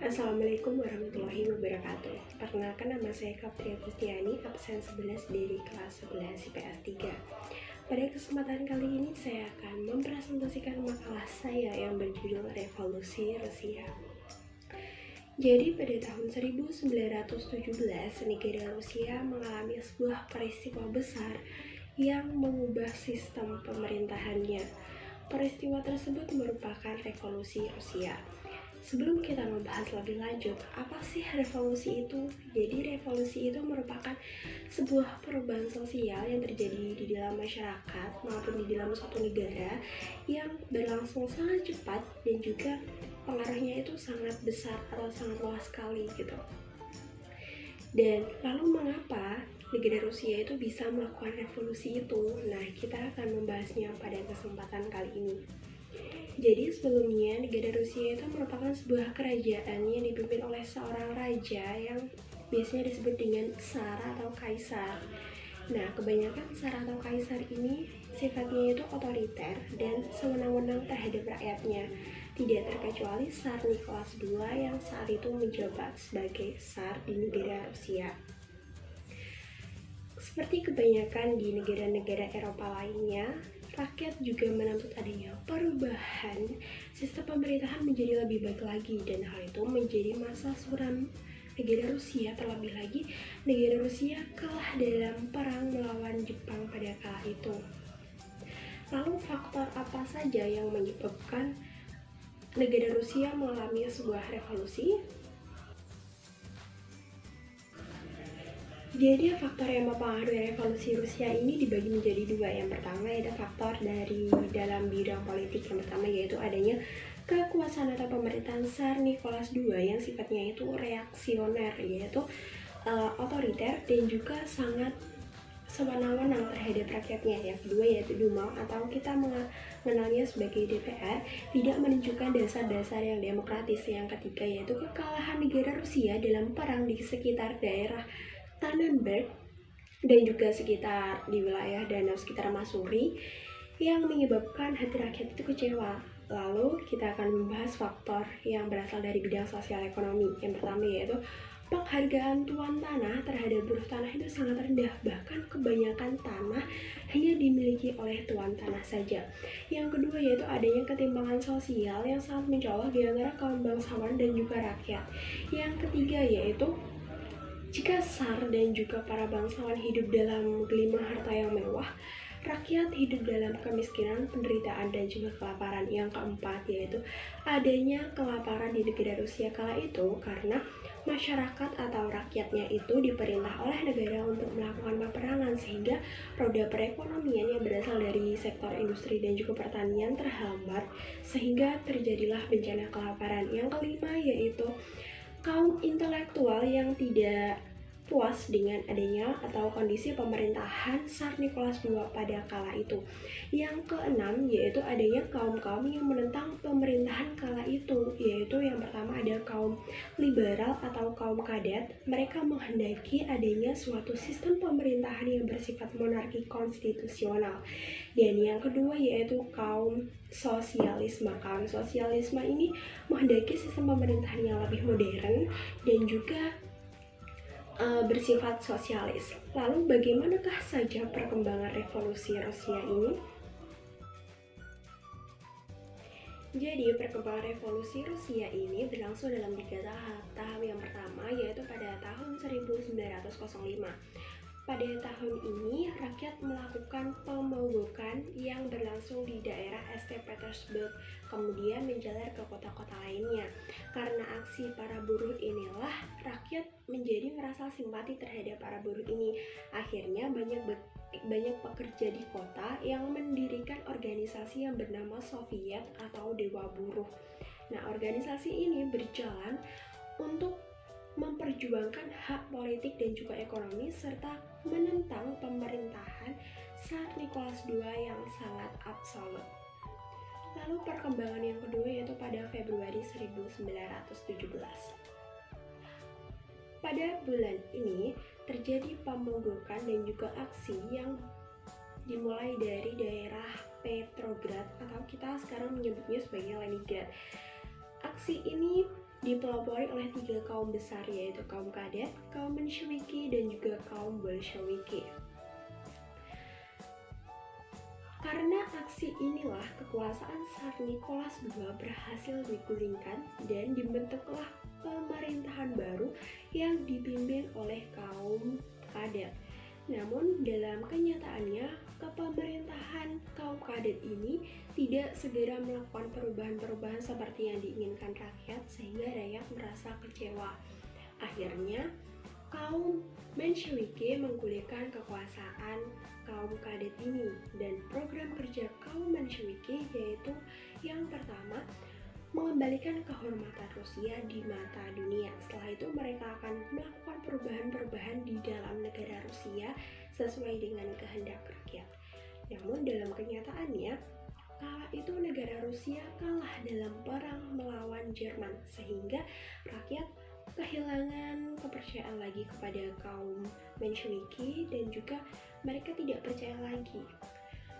Assalamualaikum warahmatullahi wabarakatuh. Perkenalkan, nama saya Kaptria Kustiani, absen 11 dari kelas 11 IPS 3. Pada kesempatan kali ini saya akan mempresentasikan makalah saya yang berjudul Revolusi Rusia. Jadi pada tahun 1917, negara Rusia mengalami sebuah peristiwa besar yang mengubah sistem pemerintahannya. Peristiwa tersebut merupakan revolusi Rusia. Sebelum kita membahas lebih lanjut, apa sih revolusi itu? Jadi revolusi itu merupakan sebuah perubahan sosial yang terjadi di dalam masyarakat maupun di dalam suatu negara yang berlangsung sangat cepat dan juga pengaruhnya itu sangat besar atau sangat luas sekali gitu. Dan lalu mengapa negara Rusia itu bisa melakukan revolusi itu? Nah, kita akan membahasnya pada kesempatan kali ini. Jadi sebelumnya negara Rusia itu merupakan sebuah kerajaan yang dipimpin oleh seorang raja yang biasanya disebut dengan Tsar atau Kaisar. Nah, kebanyakan Tsar atau Kaisar ini sifatnya itu otoriter dan sewenang-wenang terhadap rakyatnya. Tidak terkecuali Tsar Nicholas II yang saat itu menjabat sebagai Tsar di negara Rusia. Seperti kebanyakan di negara-negara Eropa lainnya, rakyat juga menuntut adanya perubahan sistem pemerintahan menjadi lebih baik lagi, dan hal itu menjadi masa suram negara Rusia. Terlebih lagi, negara Rusia kalah dalam perang melawan Jepang pada kala itu. Lalu faktor apa saja yang menyebabkan negara Rusia mengalami sebuah revolusi? Jadi faktor yang mempengaruhi revolusi Rusia ini dibagi menjadi dua. Yang pertama ada faktor dari dalam bidang politik. Yang pertama yaitu adanya kekuasaan atau pemerintahan Tsar Nicholas II yang sifatnya itu reaksioner, yaitu otoriter dan juga sangat sewenang-wenang terhadap rakyatnya. Yang kedua yaitu Duma atau kita mengenalnya sebagai DPR, tidak menunjukkan dasar-dasar yang demokratis. Yang ketiga yaitu kekalahan negara Rusia dalam perang di sekitar daerah Tannenberg dan juga sekitar di wilayah danau sekitar Masuri yang menyebabkan hati rakyat itu kecewa. Lalu kita akan membahas faktor yang berasal dari bidang sosial ekonomi. Yang pertama yaitu penghargaan tuan tanah terhadap buruh tanah itu sangat rendah, bahkan kebanyakan tanah hanya dimiliki oleh tuan tanah saja. Yang kedua yaitu adanya ketimpangan sosial yang sangat mencolok di antara kaum bangsawan dan juga rakyat. Yang ketiga yaitu jika Tsar dan juga para bangsawan hidup dalam gelimang harta yang mewah, rakyat hidup dalam kemiskinan, penderitaan, dan juga kelaparan. Yang keempat yaitu adanya kelaparan di negara Rusia kala itu karena masyarakat atau rakyatnya itu diperintah oleh negara untuk melakukan peperangan, sehingga roda perekonomian yang berasal dari sektor industri dan juga pertanian terhambat, sehingga terjadilah bencana kelaparan. Yang kelima yaitu kaum intelektual yang tidak puas dengan adanya atau kondisi pemerintahan Tsar Nicholas II pada kala itu. Yang keenam yaitu adanya kaum-kaum yang menentang pemerintahan kala itu, yaitu yang pertama ada kaum liberal atau kaum kadet. Mereka menghendaki adanya suatu sistem pemerintahan yang bersifat monarki konstitusional. Dan yang kedua yaitu kaum sosialisme. Kaum sosialisme ini menghendaki sistem pemerintahan yang lebih modern dan juga bersifat sosialis. Lalu bagaimanakah saja perkembangan revolusi Rusia ini? Jadi perkembangan revolusi Rusia ini berlangsung dalam 3 tahap. Tahap yang pertama yaitu pada tahun 1905. Pada tahun ini, rakyat melakukan pemogokan yang berlangsung di daerah St. Petersburg, kemudian menjalar ke kota-kota lainnya. Karena aksi para buruh inilah, rakyat menjadi merasa simpati terhadap para buruh ini. Akhirnya banyak pekerja di kota yang mendirikan organisasi yang bernama Soviet atau Dewa Buruh. Nah, organisasi ini berjalan untuk memperjuangkan hak politik dan juga ekonomi serta menentang pemerintahan Tsar Nicholas II yang sangat absolut. Lalu perkembangan yang kedua yaitu pada Februari 1917. Pada bulan ini terjadi pemogokan dan juga aksi yang dimulai dari daerah Petrograd atau kita sekarang menyebutnya sebagai Leningrad. Aksi ini dipelopori oleh 3 kaum besar, yaitu kaum Kadet, kaum Mensheviki, dan juga kaum Bolsheviki. Karena aksi inilah kekuasaan Tsar Nicholas II berhasil digulingkan dan dibentuklah pemerintahan baru yang dipimpin oleh kaum Kadet. Namun dalam kenyataannya, kepemerintahan kaum Kadet ini tidak segera melakukan perubahan-perubahan seperti yang diinginkan rakyat, sehingga rakyat merasa kecewa. Akhirnya, kaum Mensheviki menggulingkan kekuasaan kaum Kadet ini, dan program kerja kaum Mensheviki yaitu yang pertama, mengembalikan kehormatan Rusia di mata dunia. Setelah itu mereka akan melakukan perubahan-perubahan di dalam negara Rusia sesuai dengan kehendak rakyat. Namun dalam kenyataannya, kala itu negara Rusia kalah dalam perang melawan Jerman, sehingga rakyat kehilangan kepercayaan lagi kepada kaum Mensheviki dan juga mereka tidak percaya lagi.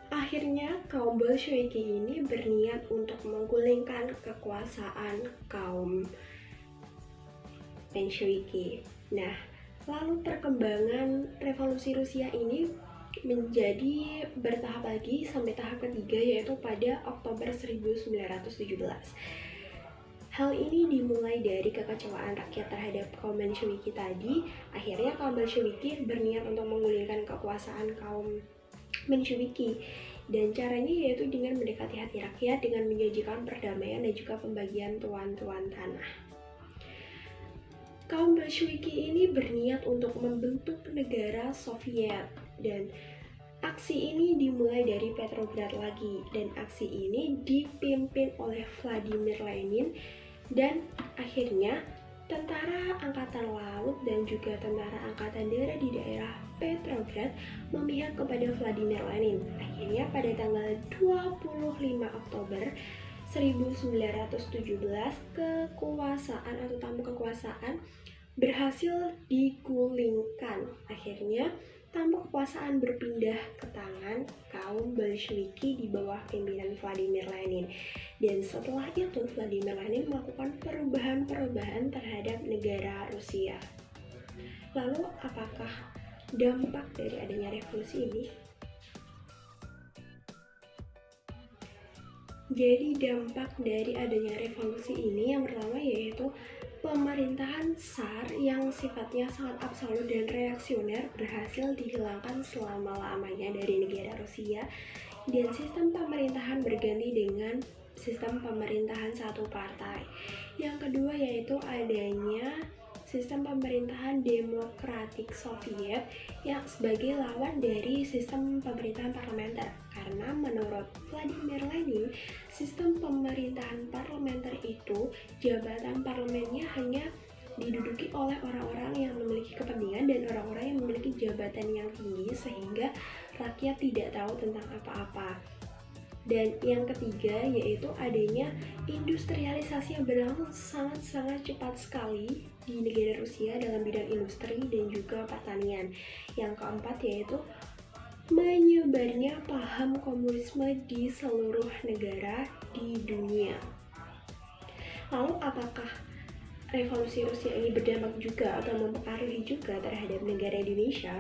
Akhirnya kaum Bolsheviki ini berniat untuk menggulingkan kekuasaan kaum Mensheviki. Nah, lalu perkembangan revolusi Rusia ini menjadi bertahap lagi sampai tahap ketiga, yaitu pada Oktober 1917. Hal ini dimulai dari kekecewaan rakyat terhadap kaum Mensheviki tadi. Akhirnya kaum Bolsheviki berniat untuk menggulingkan kekuasaan kaum Mensheviki, dan caranya yaitu dengan mendekati hati rakyat dengan menjanjikan perdamaian dan juga pembagian tuan-tuan tanah. Kaum Bolsheviki ini berniat untuk membentuk negara Soviet, dan aksi ini dimulai dari Petrograd lagi, dan aksi ini dipimpin oleh Vladimir Lenin. Dan akhirnya tentara angkatan laut dan juga tentara angkatan darat di daerah Petrograd memihak kepada Vladimir Lenin. Akhirnya pada tanggal 25 Oktober 1917 kekuasaan atau tampuk kekuasaan berhasil digulingkan. Akhirnya tampuk kekuasaan berpindah ke tangan kaum Bolsheviki di bawah pimpinan Vladimir Lenin. Dan setelah itu Vladimir Lenin melakukan perubahan-perubahan terhadap negara Rusia. Lalu apakah dampak dari adanya revolusi ini? Jadi dampak dari adanya revolusi ini yang pertama yaitu pemerintahan Tsar yang sifatnya sangat absolut dan reaksioner berhasil dihilangkan selama-lamanya dari negara Rusia, dan sistem pemerintahan berganti dengan sistem pemerintahan satu partai. Yang kedua yaitu adanya sistem pemerintahan demokratik Soviet yang sebagai lawan dari sistem pemerintahan parlementer, karena menurut Vladimir Lenin, sistem pemerintahan parlementer itu jabatan parlemennya hanya diduduki oleh orang-orang yang memiliki kepentingan dan orang-orang yang memiliki jabatan yang tinggi, sehingga rakyat tidak tahu tentang apa-apa. Dan yang ketiga yaitu adanya industrialisasi yang berlangsung sangat-sangat cepat sekali di negara Rusia dalam bidang industri dan juga pertanian. Yang keempat yaitu menyebarnya paham komunisme di seluruh negara di dunia. Lalu apakah revolusi Rusia ini berdampak juga atau mempengaruhi juga terhadap negara Indonesia?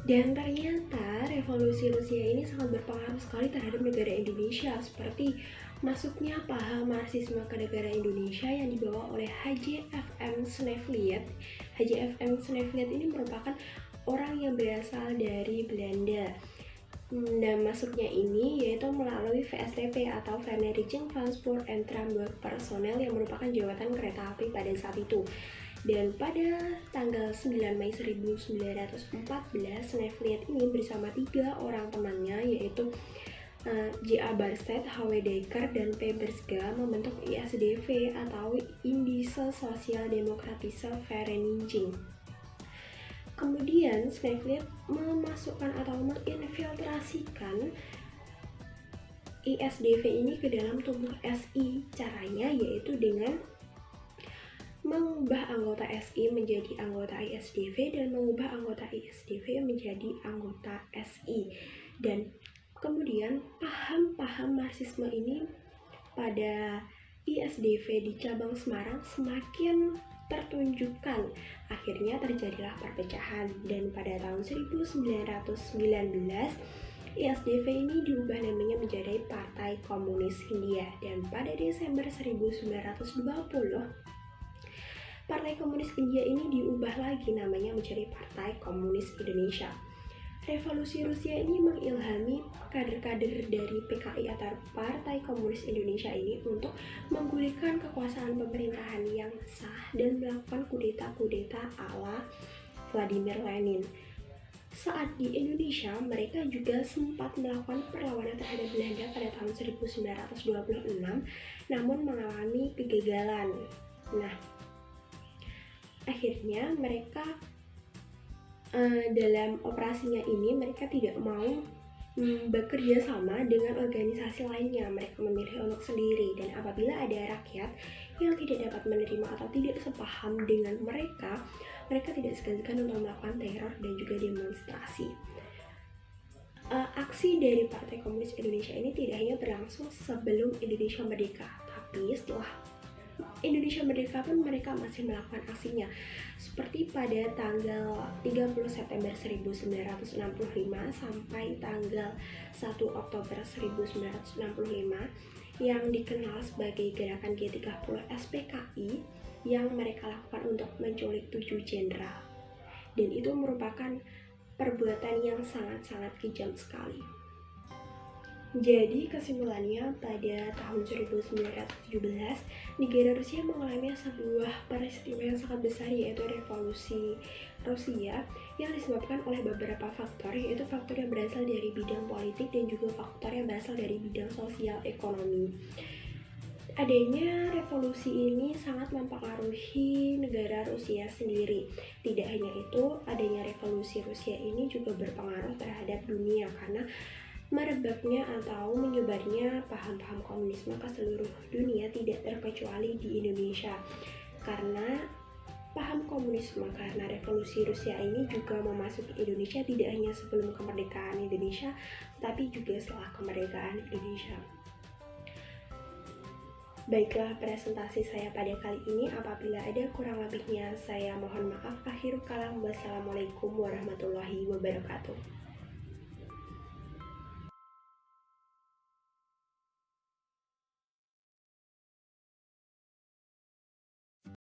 Dan ternyata revolusi Rusia ini sangat berpengaruh sekali terhadap negara Indonesia, seperti masuknya paham Marxisme ke negara Indonesia yang dibawa oleh H.J.F.M. Sneevliet. H.J.F.M. Sneevliet ini merupakan orang yang berasal dari Belanda. Dan masuknya ini yaitu melalui VSTP atau Vereniging Transport and Tramway Personnel yang merupakan jabatan kereta api pada saat itu. Dan pada tanggal 9 Mei 1914, Sneevliet ini bersama 3 orang temannya yaitu J.A. Barstedt, H.W. Dekker, dan P. Bersga membentuk ISDV atau Indische Sosial Demokratische Vereniging. Kemudian Sneevliet memasukkan atau menginfiltrasikan ISDV ini ke dalam tubuh SI. Caranya yaitu dengan mengubah anggota SI menjadi anggota ISDV dan mengubah anggota ISDV menjadi anggota SI. Dan kemudian paham-paham Marxisme ini pada ISDV di cabang Semarang semakin tertunjukkan. Akhirnya terjadilah perpecahan, dan pada tahun 1919 ISDV ini diubah namanya menjadi Partai Komunis Hindia, dan pada Desember 1920 Partai Komunis India ini diubah lagi namanya menjadi Partai Komunis Indonesia. Revolusi Rusia ini mengilhami kader-kader dari PKI atau Partai Komunis Indonesia ini untuk menggulingkan kekuasaan pemerintahan yang sah dan melakukan kudeta-kudeta ala Vladimir Lenin. Saat di Indonesia, mereka juga sempat melakukan perlawanan terhadap Belanda pada tahun 1926, namun mengalami kegagalan. Nah, akhirnya mereka dalam operasinya ini mereka tidak mau bekerja sama dengan organisasi lainnya. Mereka memilih untuk sendiri, dan apabila ada rakyat yang tidak dapat menerima atau tidak sepaham dengan mereka tidak segan-segan untuk melakukan teror dan juga demonstrasi. Aksi dari Partai Komunis Indonesia ini tidak hanya berlangsung sebelum Indonesia merdeka, tapi setelah Indonesia merdeka pun mereka masih melakukan aksinya, seperti pada tanggal 30 September 1965 sampai tanggal 1 Oktober 1965 yang dikenal sebagai gerakan G30 SPKI yang mereka lakukan untuk menculik 7 jenderal, dan itu merupakan perbuatan yang sangat-sangat kejam sekali. Jadi kesimpulannya, pada tahun 1917 negara Rusia mengalami sebuah peristiwa yang sangat besar, yaitu revolusi Rusia yang disebabkan oleh beberapa faktor, yaitu faktor yang berasal dari bidang politik dan juga faktor yang berasal dari bidang sosial ekonomi. Adanya revolusi ini sangat mempengaruhi negara Rusia sendiri. Tidak hanya itu, adanya revolusi Rusia ini juga berpengaruh terhadap dunia karena merebaknya atau menyebarnya paham-paham komunisme ke seluruh dunia, tidak terkecuali di Indonesia. Karena paham komunisme, karena revolusi Rusia ini juga memasuki Indonesia tidak hanya sebelum kemerdekaan Indonesia, tapi juga setelah kemerdekaan Indonesia. Baiklah, presentasi saya pada kali ini. Apabila ada kurang lebihnya, saya mohon maaf. Akhirul kalam, wassalamualaikum warahmatullahi wabarakatuh.